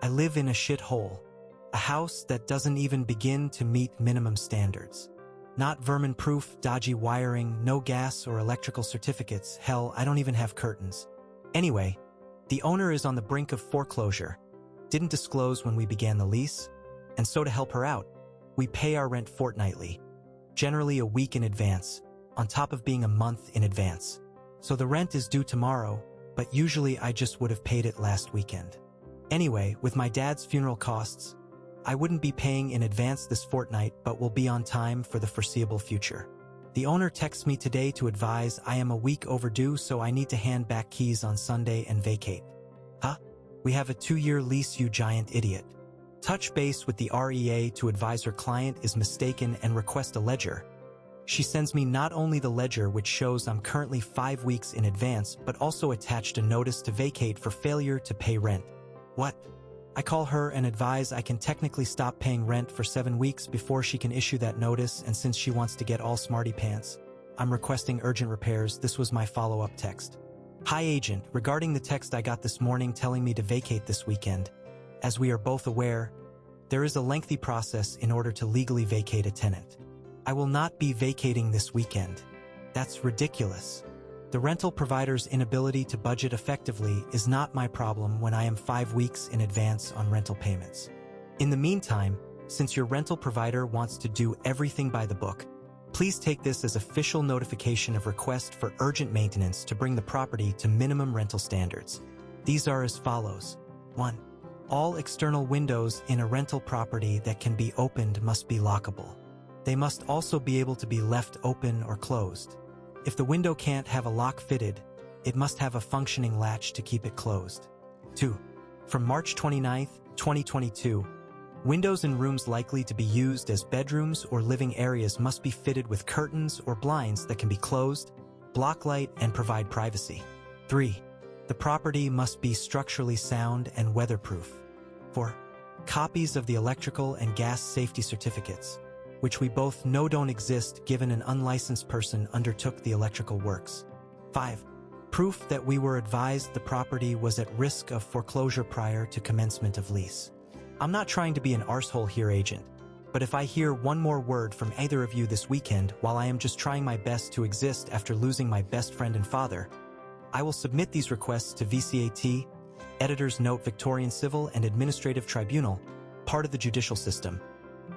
live in a shithole. A house that doesn't even begin to meet minimum standards. Not vermin-proof, dodgy wiring, no gas or electrical certificates. Hell, I don't even have curtains. Anyway, the owner is on the brink of foreclosure. Didn't disclose when we began the lease. And so to help her out, we pay our rent fortnightly. Generally a week in advance, on top of being a month in advance. So the rent is due tomorrow, but usually I just would have paid it last weekend. Anyway, with my dad's funeral costs, I wouldn't be paying in advance this fortnight but will be on time for the foreseeable future. The owner texts me today to advise I am a week overdue, so I need to hand back keys on Sunday and vacate. Huh? We have a 2-year lease, you giant idiot. Touch base with the REA to advise her client is mistaken and request a ledger. She sends me not only the ledger, which shows I'm currently 5 weeks in advance, but also attached a notice to vacate for failure to pay rent. What? I call her and advise I can technically stop paying rent for 7 weeks before she can issue that notice, and since she wants to get all smarty pants, I'm requesting urgent repairs. This was my follow-up text. Hi agent, regarding the text I got this morning telling me to vacate this weekend. As we are both aware, there is a lengthy process in order to legally vacate a tenant. I will not be vacating this weekend. That's ridiculous. The rental provider's inability to budget effectively is not my problem when I am 5 weeks in advance on rental payments. In the meantime, since your rental provider wants to do everything by the book, please take this as official notification of request for urgent maintenance to bring the property to minimum rental standards. These are as follows. 1. All external windows in a rental property that can be opened must be lockable. They must also be able to be left open or closed. If the window can't have a lock fitted, it must have a functioning latch to keep it closed. 2. From March 29, 2022, windows in rooms likely to be used as bedrooms or living areas must be fitted with curtains or blinds that can be closed, block light, and provide privacy. 3. The property must be structurally sound and weatherproof. 4. Copies of the electrical and gas safety certificates, which we both know don't exist given an unlicensed person undertook the electrical works. 5. Proof that we were advised the property was at risk of foreclosure prior to commencement of lease. I'm not trying to be an arsehole here, agent, but if I hear one more word from either of you this weekend while I am just trying my best to exist after losing my best friend and father, I will submit these requests to VCAT, Editor's Note Victorian Civil and Administrative Tribunal, part of the judicial system.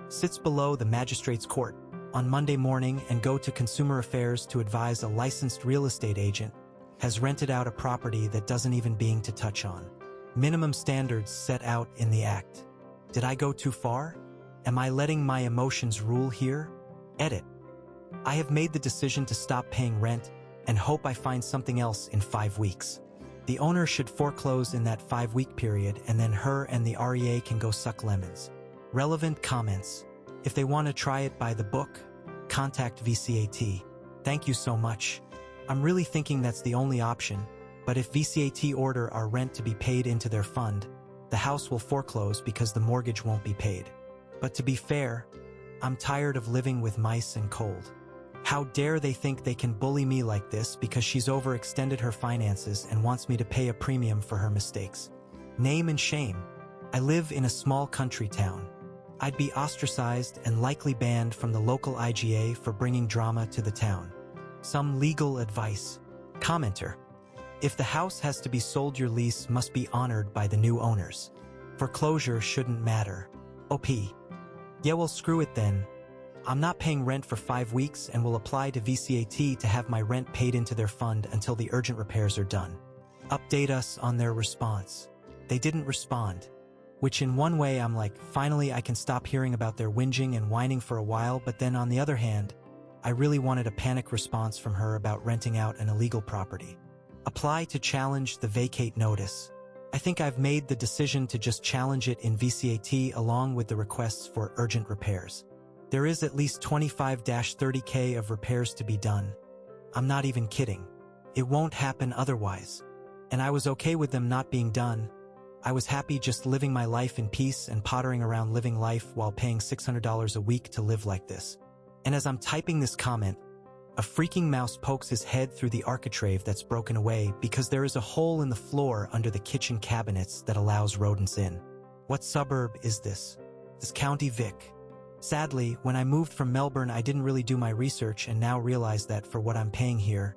Sits below the Magistrates Court, on Monday morning, and go to Consumer Affairs to advise a licensed real estate agent has rented out a property that doesn't even being to touch on. Minimum standards set out in the Act. Did I go too far? Am I letting my emotions rule here? Edit. I have made the decision to stop paying rent and hope I find something else in 5 weeks. The owner should foreclose in that 5-week period, and then her and the REA can go suck lemons. Relevant comments. If they want to try it by the book, contact VCAT. Thank you so much. I'm really thinking that's the only option, but if VCAT order our rent to be paid into their fund, the house will foreclose because the mortgage won't be paid. But to be fair, I'm tired of living with mice and cold. How dare they think they can bully me like this because she's overextended her finances and wants me to pay a premium for her mistakes. Name and shame. I live in a small country town. I'd be ostracized and likely banned from the local IGA for bringing drama to the town. Some legal advice. Commenter. If the house has to be sold, your lease must be honored by the new owners. Foreclosure shouldn't matter. OP. Yeah, well, screw it then. I'm not paying rent for 5 weeks and will apply to VCAT to have my rent paid into their fund until the urgent repairs are done. Update us on their response. They didn't respond. Which in one way I'm like, finally I can stop hearing about their whinging and whining for a while, but then on the other hand, I really wanted a panic response from her about renting out an illegal property. Apply to challenge the vacate notice. I think I've made the decision to just challenge it in VCAT along with the requests for urgent repairs. There is at least 25-30K of repairs to be done. I'm not even kidding. It won't happen otherwise. And I was okay with them not being done. I was happy just living my life in peace and pottering around living life while paying $600 a week to live like this. And as I'm typing this comment, a freaking mouse pokes his head through the architrave that's broken away because there is a hole in the floor under the kitchen cabinets that allows rodents in. What suburb is this? This County Vic. Sadly, when I moved from Melbourne, I didn't really do my research and now realize that for what I'm paying here,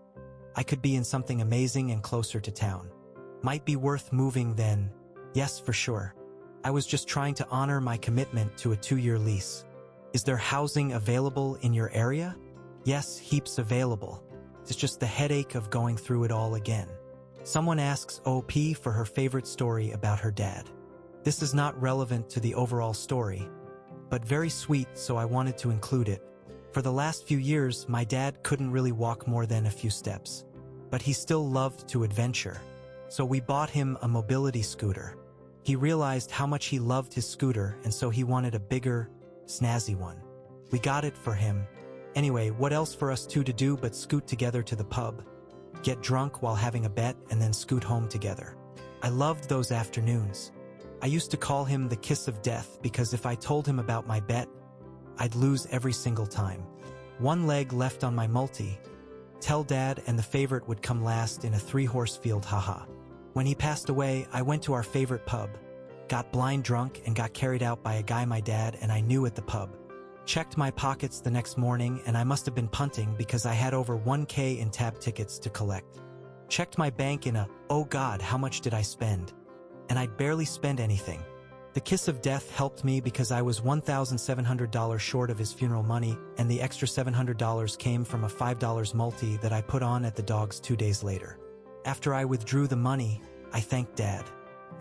I could be in something amazing and closer to town. Might be worth moving then. Yes, for sure. I was just trying to honor my commitment to a 2-year lease. Is there housing available in your area? Yes, heaps available. It's just the headache of going through it all again. Someone asks OP for her favorite story about her dad. This is not relevant to the overall story, but very sweet, so I wanted to include it. For the last few years, my dad couldn't really walk more than a few steps, but he still loved to adventure. So we bought him a mobility scooter. He realized how much he loved his scooter, and so he wanted a bigger, snazzy one. We got it for him. Anyway, what else for us two to do but scoot together to the pub, get drunk while having a bet, and then scoot home together. I loved those afternoons. I used to call him the kiss of death because if I told him about my bet, I'd lose every single time. One leg left on my multi. Tell Dad and the favorite would come last in a 3-horse field, haha. When he passed away, I went to our favorite pub, got blind drunk and got carried out by a guy my dad and I knew at the pub. Checked my pockets the next morning and I must have been punting because I had over 1K in tab tickets to collect. Checked my bank in a, oh God, how much did I spend? And I'd barely spend anything. The kiss of death helped me because I was $1,700 short of his funeral money and the extra $700 came from a $5 multi that I put on at the dogs 2 days later. After I withdrew the money, I thanked Dad.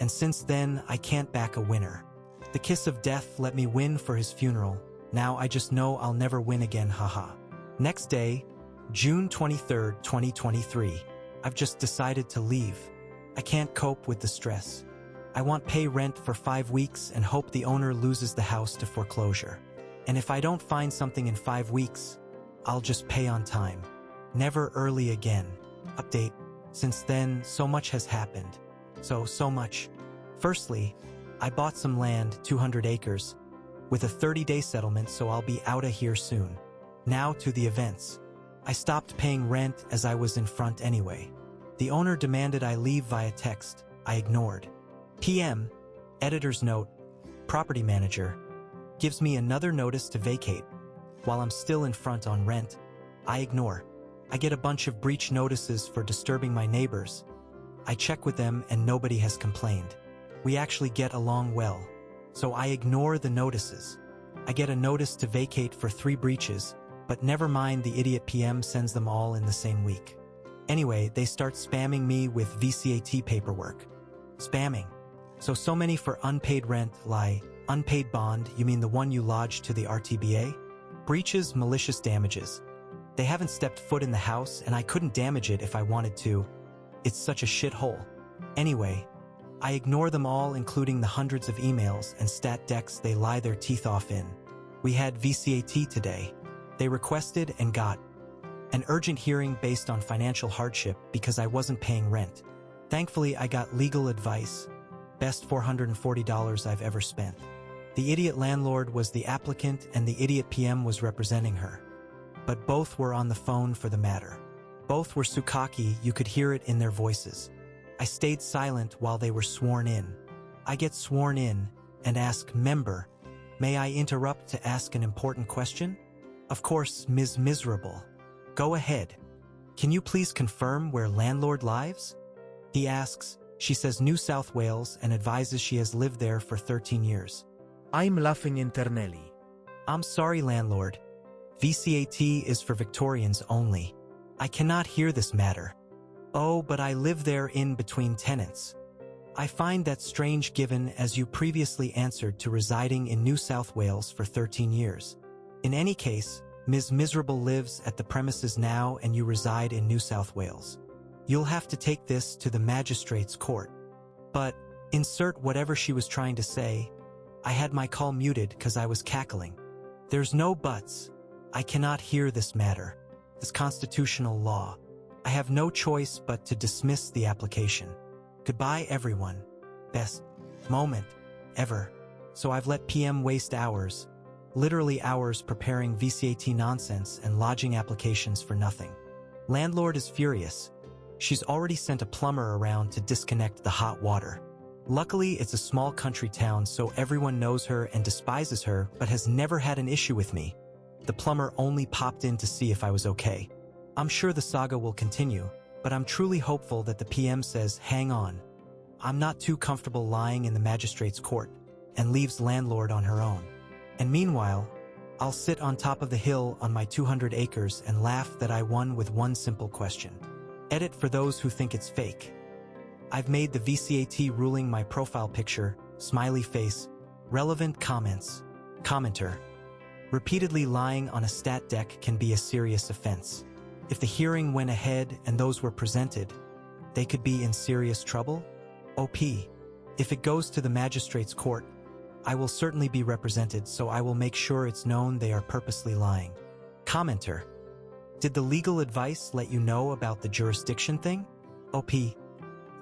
And since then, I can't back a winner. The kiss of death let me win for his funeral. Now I just know I'll never win again, haha. Next day, June 23rd, 2023. I've just decided to leave. I can't cope with the stress. I want pay rent for 5 weeks and hope the owner loses the house to foreclosure. And if I don't find something in 5 weeks, I'll just pay on time. Never early again. Update. Since then, so much has happened. So much. Firstly, I bought some land, 200 acres, with a 30-day settlement, so I'll be outta here soon. Now to the events. I stopped paying rent as I was in front anyway. The owner demanded I leave via text. I ignored. PM, editor's note, property manager, gives me another notice to vacate. While I'm still in front on rent, I ignore. I get a bunch of breach notices for disturbing my neighbors. I check with them and nobody has complained. We actually get along well. So I ignore the notices. I get a notice to vacate for 3 breaches, but never mind, the idiot PM sends them all in the same week. Anyway, they start spamming me with VCAT paperwork. Spamming. So many for unpaid rent, lie. Unpaid bond, you mean the one you lodged to the RTBA? Breaches, malicious damages. They haven't stepped foot in the house and I couldn't damage it if I wanted to. It's such a shithole. Anyway, I ignore them all, including the hundreds of emails and stat decks they lie their teeth off in. We had VCAT today. They requested and got an urgent hearing based on financial hardship because I wasn't paying rent. Thankfully, I got legal advice. Best $440 I've ever spent. The idiot landlord was the applicant and the idiot PM was representing her. But both were on the phone for the matter. Both were Sukaki, you could hear it in their voices. I stayed silent while they were sworn in. I get sworn in and ask, member, may I interrupt to ask an important question? Of course, Ms. Miserable. Go ahead. Can you please confirm where landlord lives? He asks. She says New South Wales and advises she has lived there for 13 years. I'm laughing internally. I'm sorry, landlord. VCAT is for Victorians only. I cannot hear this matter. Oh, but I live there in between tenants. I find that strange given as you previously answered to residing in New South Wales for 13 years. In any case, Ms. Miserable lives at the premises now and you reside in New South Wales. You'll have to take this to the magistrate's court. But, insert whatever she was trying to say. I had my call muted because I was cackling. There's no buts. I cannot hear this matter. This constitutional law. I have no choice but to dismiss the application. Goodbye, everyone. Best moment ever. So I've let PM waste hours, literally hours, preparing VCAT nonsense and lodging applications for nothing. Landlord is furious. She's already sent a plumber around to disconnect the hot water. Luckily, it's a small country town, so everyone knows her and despises her, but has never had an issue with me. The plumber only popped in to see if I was okay. I'm sure the saga will continue, but I'm truly hopeful that the PM says, hang on. I'm not too comfortable lying in the magistrate's court, and leaves Landlord on her own. And meanwhile, I'll sit on top of the hill on my 200 acres and laugh that I won with one simple question. Edit for those who think it's fake. I've made the VCAT ruling my profile picture, smiley face, relevant comments. Commenter. Repeatedly lying on a stat deck can be a serious offense. If the hearing went ahead and those were presented, they could be in serious trouble? OP. If it goes to the magistrate's court, I will certainly be represented, so I will make sure it's known they are purposely lying. Commenter. Did the legal advice let you know about the jurisdiction thing? OP.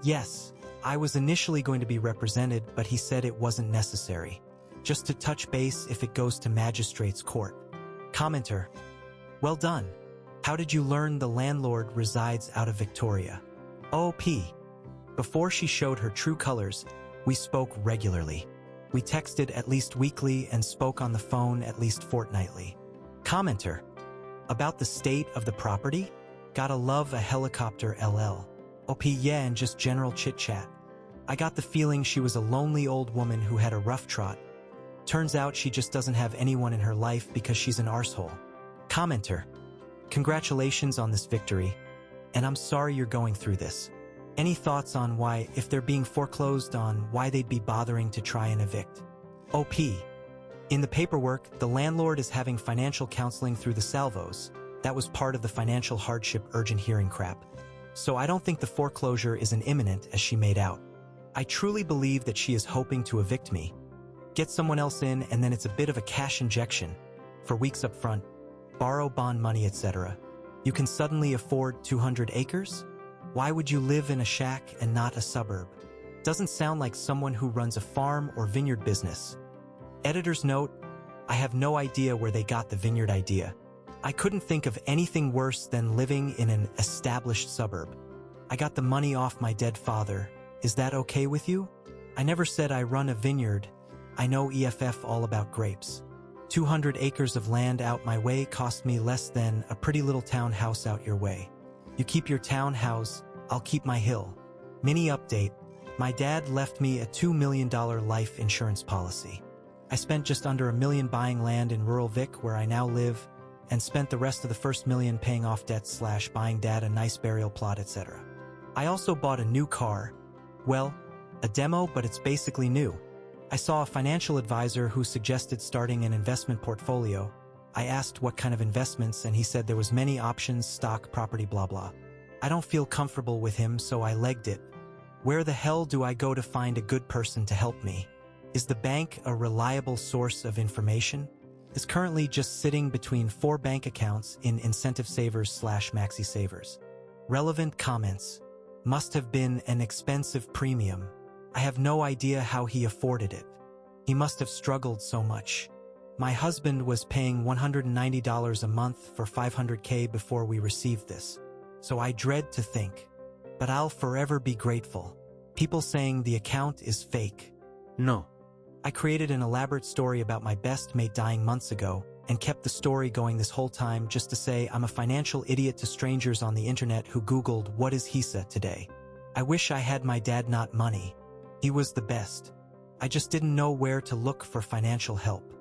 Yes, I was initially going to be represented, but he said it wasn't necessary. Just to touch base if it goes to magistrate's court. Commenter. Well done. How did you learn the landlord resides out of Victoria? OP. Before she showed her true colors, we spoke regularly. We texted at least weekly and spoke on the phone at least fortnightly. Commenter. About the state of the property? Gotta love a helicopter LL. OP. Yeah, and just general chit-chat. I got the feeling she was a lonely old woman who had a rough trot. Turns out she just doesn't have anyone in her life because she's an arsehole. Commenter. Congratulations on this victory, and I'm sorry you're going through this. Any thoughts on why, if they're being foreclosed on, why they'd be bothering to try and evict? OP. In the paperwork, the landlord is having financial counseling through the salvos. That was part of the financial hardship urgent hearing crap. So I don't think the foreclosure is as imminent as she made out. I truly believe that she is hoping to evict me, get someone else in, and then it's a bit of a cash injection. For weeks up front, borrow bond money, etc. You can suddenly afford 200 acres? Why would you live in a shack and not a suburb? Doesn't sound like someone who runs a farm or vineyard business. Editor's note, I have no idea where they got the vineyard idea. I couldn't think of anything worse than living in an established suburb. I got the money off my dead father. Is that okay with you? I never said I run a vineyard. I know EFF all about grapes. 200 acres of land out my way cost me less than a pretty little townhouse out your way. You keep your townhouse, I'll keep my hill. Mini update. My dad left me a $2 million life insurance policy. I spent just under $1 million buying land in rural Vic where I now live, and spent the rest of the first $1 million paying off debts / buying dad a nice burial plot, etc. I also bought a new car. Well, a demo, but it's basically new. I saw a financial advisor who suggested starting an investment portfolio. I asked what kind of investments, and he said there was many options, stock, property, blah blah. I don't feel comfortable with him, so I legged it. Where the hell do I go to find a good person to help me? Is the bank a reliable source of information? Is currently just sitting between 4 bank accounts in incentive savers / maxi savers. Relevant comments. Must have been an expensive premium. I have no idea how he afforded it. He must have struggled so much. My husband was paying $190 a month for $500K before we received this. So I dread to think. But I'll forever be grateful. People saying the account is fake. No. I created an elaborate story about my best mate dying months ago and kept the story going this whole time just to say I'm a financial idiot to strangers on the internet who Googled what is HISA today. I wish I had my dad not money. He was the best. I just didn't know where to look for financial help.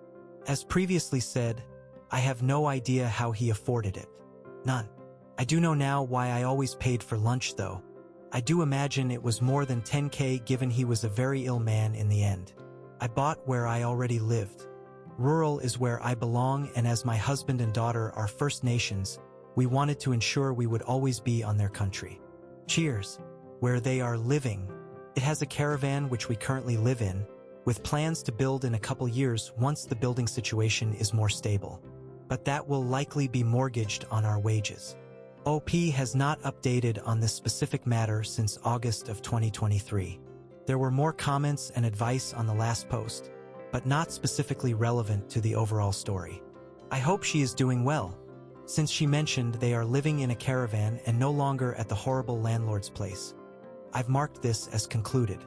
As previously said, I have no idea how he afforded it. None. I do know now why I always paid for lunch though. I do imagine it was more than 10K given he was a very ill man in the end. I bought where I already lived. Rural is where I belong, and as my husband and daughter are First Nations, we wanted to ensure we would always be on their country. Cheers. Where they are living. It has a caravan which we currently live in, with plans to build in a couple years once the building situation is more stable. But that will likely be mortgaged on our wages. OP has not updated on this specific matter since August of 2023. There were more comments and advice on the last post, but not specifically relevant to the overall story. I hope she is doing well, since she mentioned they are living in a caravan and no longer at the horrible landlord's place. I've marked this as concluded.